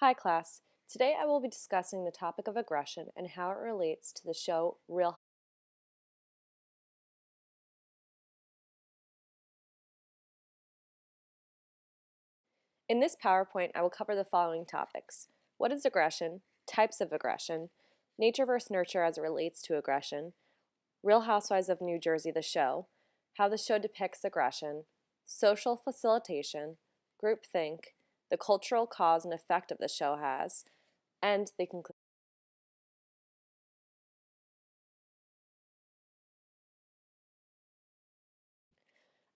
Hi class, today I will be discussing the topic of aggression and how it relates to the show Real. In this PowerPoint, I will cover the following topics. What is aggression? Types of aggression. Nature versus nurture as it relates to aggression. Real Housewives of New Jersey, the show. How the show depicts aggression. Social facilitation. Groupthink. The cultural cause and effect of the show has. And the conclusion.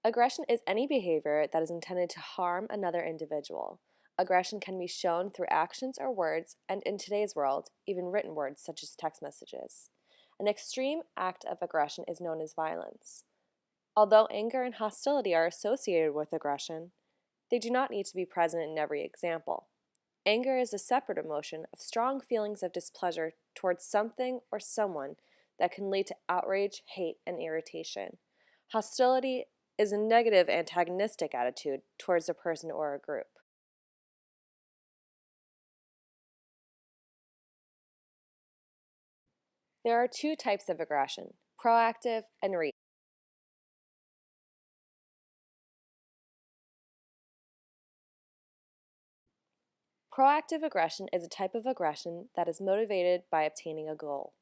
Aggression is any behavior that is intended to harm another individual. Aggression can be shown through actions or words, and in today's world, even written words such as text messages. An extreme act of aggression is known as violence. Although anger and hostility are associated with aggression, they do not need to be present in every example. Anger is a separate emotion of strong feelings of displeasure towards something or someone that can lead to outrage, hate, and irritation. Hostility is a negative antagonistic attitude towards a person or a group. There are two types of aggression, proactive and reactive. Proactive aggression is a type of aggression that is motivated by obtaining a goal.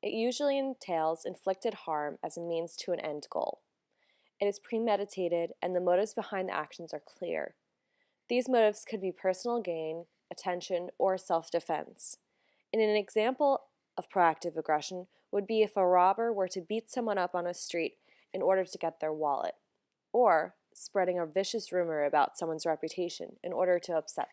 It usually entails inflicted harm as a means to an end goal. It is premeditated and the motives behind the actions are clear. These motives could be personal gain, attention, or self-defense. And an example of proactive aggression would be if a robber were to beat someone up on a street in order to get their wallet, or spreading a vicious rumor about someone's reputation in order to upset.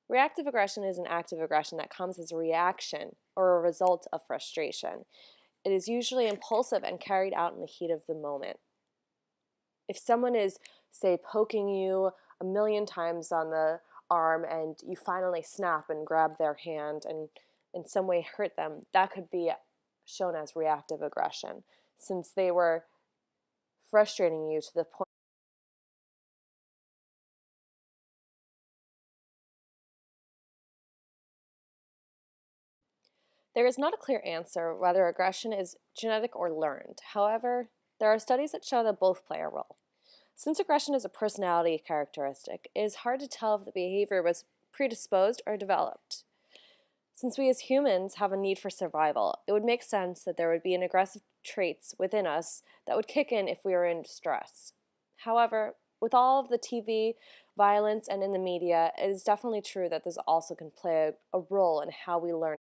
Reactive aggression is an act of aggression that comes as a reaction or a result of frustration. It is usually impulsive and carried out in the heat of the moment. If someone is, say, poking you a million times on the arm and you finally snap and grab their hand and in some way hurt them, that could be shown as reactive aggression, since they were frustrating you to the point. There is not a clear answer whether aggression is genetic or learned. However, there are studies that show that both play a role. Since aggression is a personality characteristic, it is hard to tell if the behavior was predisposed or developed. Since we as humans have a need for survival, it would make sense that there would be an aggressive traits within us that would kick in if we were in distress. However, with all of the TV violence and in the media, it is definitely true that this also can play a role in how we learn.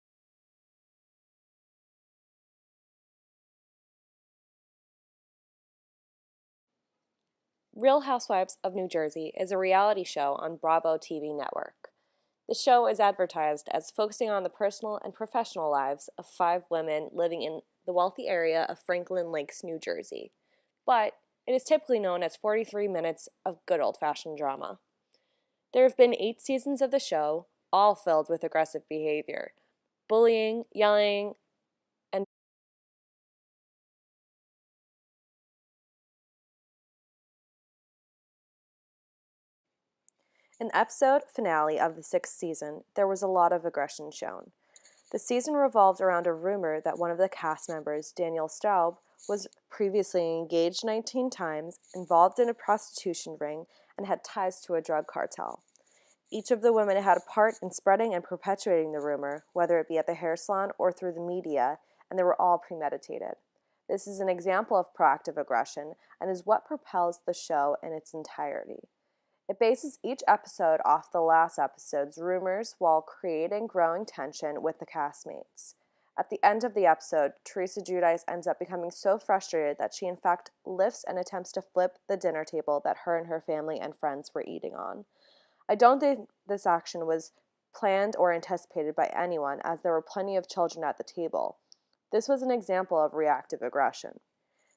Real Housewives of New Jersey is a reality show on Bravo TV network. The show is advertised as focusing on the personal and professional lives of 5 women living in the wealthy area of Franklin Lakes, New Jersey. But it is typically known as 43 minutes of good old-fashioned drama. There have been 8 seasons of the show, all filled with aggressive behavior, bullying, yelling, and in the episode finale of the 6th season, there was a lot of aggression shown. The season revolved around a rumor that one of the cast members, Daniel Staub, was previously engaged 19 times, involved in a prostitution ring, and had ties to a drug cartel. Each of the women had a part in spreading and perpetuating the rumor, whether it be at the hair salon or through the media, and they were all premeditated. This is an example of proactive aggression and is what propels the show in its entirety. It bases each episode off the last episode's rumors while creating growing tension with the castmates. At the end of the episode, Teresa Giudice ends up becoming so frustrated that she in fact lifts and attempts to flip the dinner table that her and her family and friends were eating on. I don't think this action was planned or anticipated by anyone, as there were plenty of children at the table. This was an example of reactive aggression.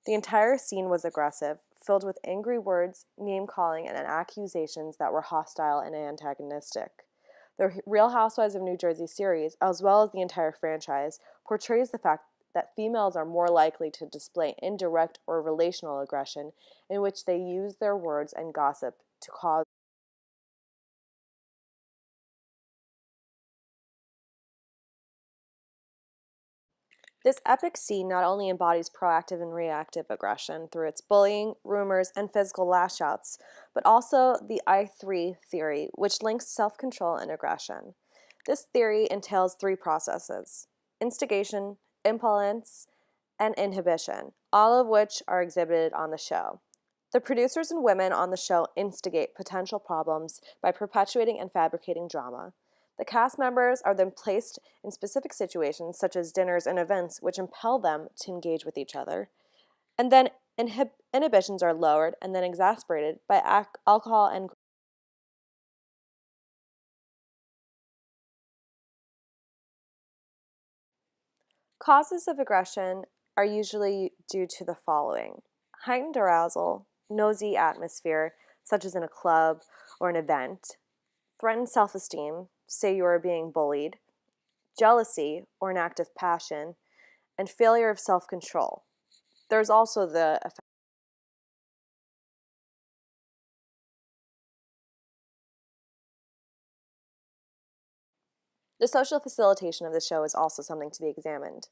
The entire scene was aggressive, filled with angry words, name-calling, and accusations that were hostile and antagonistic. The Real Housewives of New Jersey series, as well as the entire franchise, portrays the fact that females are more likely to display indirect or relational aggression, in which they use their words and gossip to cause. This epic scene not only embodies proactive and reactive aggression through its bullying, rumors, and physical lashouts, but also the I3 theory, which links self-control and aggression. This theory entails three processes: instigation, impulse, and inhibition, all of which are exhibited on the show. The producers and women on the show instigate potential problems by perpetuating and fabricating drama. The cast members are then placed in specific situations, such as dinners and events, which impel them to engage with each other. And then inhibitions are lowered and then exasperated by alcohol and. Causes of aggression are usually due to the following: heightened arousal, nosy atmosphere, such as in a club or an event, threatened self esteem, say you are being bullied, jealousy or an act of passion, and failure of self control. There's also the social facilitation of the show is also something to be examined.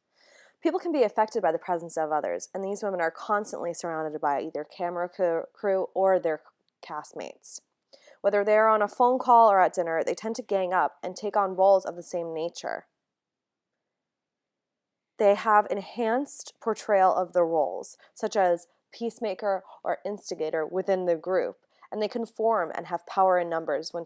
People can be affected by the presence of others, and these women are constantly surrounded by either camera crew or their castmates. Whether they are on a phone call or at dinner, they tend to gang up and take on roles of the same nature. They have enhanced portrayal of the roles, such as peacemaker or instigator within the group, and they conform and have power in numbers when.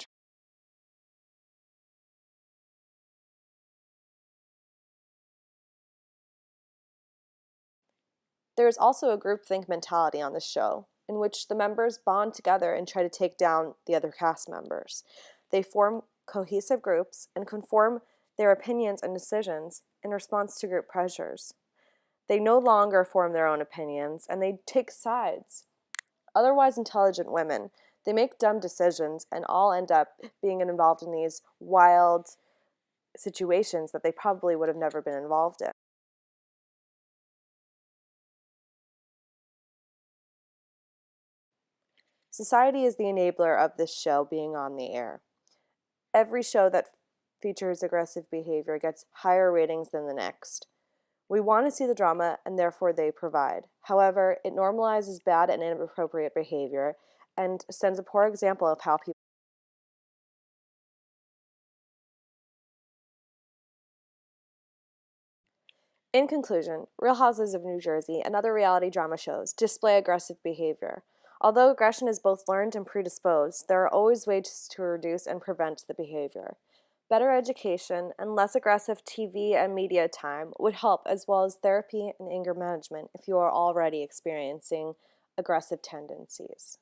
There is also a groupthink mentality on the show, in which the members bond together and try to take down the other cast members. They form cohesive groups and conform their opinions and decisions in response to group pressures. They no longer form their own opinions, and they take sides. Otherwise intelligent women, they make dumb decisions and all end up being involved in these wild situations that they probably would have never been involved in. Society is the enabler of this show being on the air. Every show that features aggressive behavior gets higher ratings than the next. We want to see the drama, and therefore they provide. However, it normalizes bad and inappropriate behavior and sends a poor example of how people. In conclusion, Real Houses of New Jersey and other reality drama shows display aggressive behavior. Although aggression is both learned and predisposed, there are always ways to reduce and prevent the behavior. Better education and less aggressive TV and media time would help, as well as therapy and anger management if you are already experiencing aggressive tendencies.